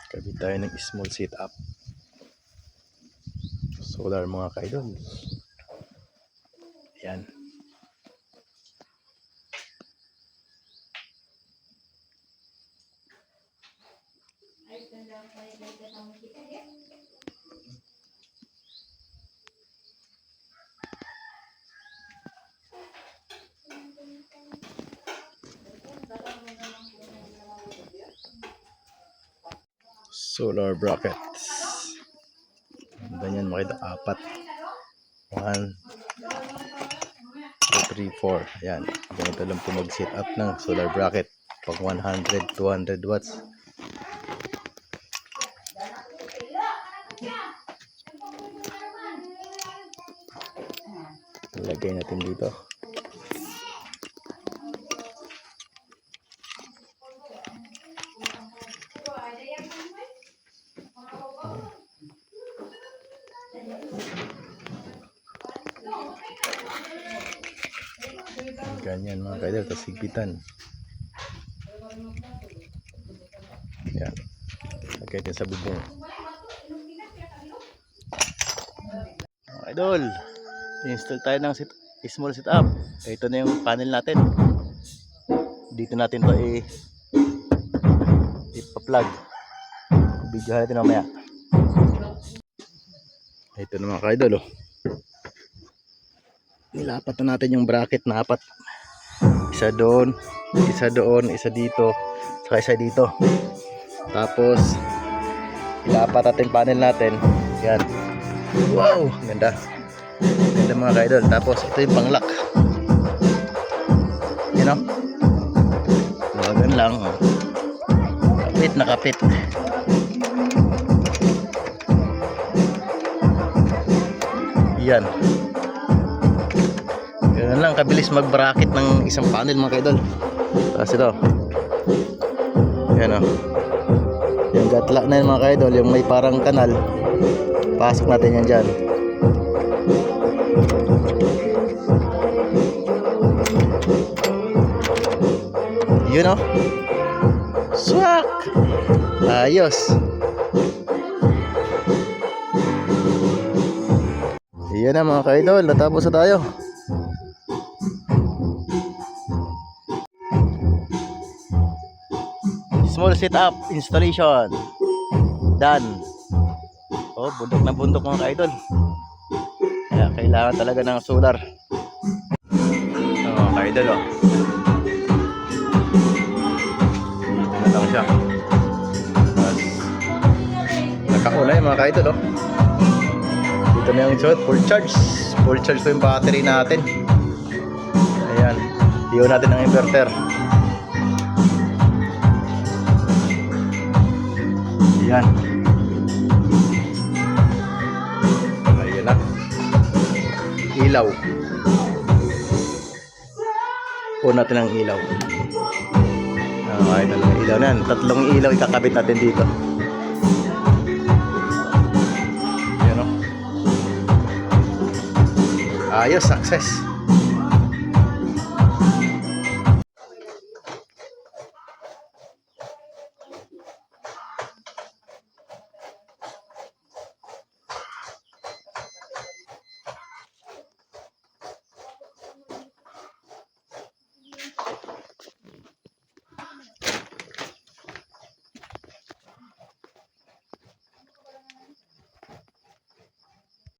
Kabit tayo ng small setup. Solar mga kaidol. Yan. Solar brackets. Ganyan makita, 4. 1, 2, 3, 4. Ayan. Ganito lang po mag-set up ng solar bracket. Pag 100, 200 watts. Lagay natin dito. Ganyan mga kaidol, tapos higpitan. Yan. Lagay din sa bubong. Mga kaidol, install tayo ng small setup. Ito na yung panel natin. Dito natin to ipa-plug. Videohan natin mamaya. Ito na mga kaidol, oh. Nilapat na natin yung bracket na 4. Isa doon, isa dito, saka isa dito. Tapos ilapat natin panel natin. Yan. Wow, ganda. Ganda mga kaidol. Tapos ito yung pang-lock. You know? Lagan lang. Kapit na kapit. Yan. Ganun lang kabilis mag-bracket ng isang panel mga kaidol. Tapos ito. Yan o. Yung gatla na yun mga kaidol, yung may parang kanal. Pasok natin yan dyan. Yun o. Swak! Ayos. Yan na mga kaidol, natapos na tayo. Small setup installation done. Oh, bundok na bundok mga kaidol. Kaya kailangan talaga ng solar. Mga kaidol, oh. Ito na lang siya. Nakakulay mga kaidol, oh. Dito na yung shot, full charge. Full charge po yung battery natin. Ayan, iyon natin ang inverter. Ayan. Ayan na. Ilaw. On natin ang ilaw. Ayan na ilaw na yan. 3 ilaw ikakabit natin dito. Ayan o. Ayos, success.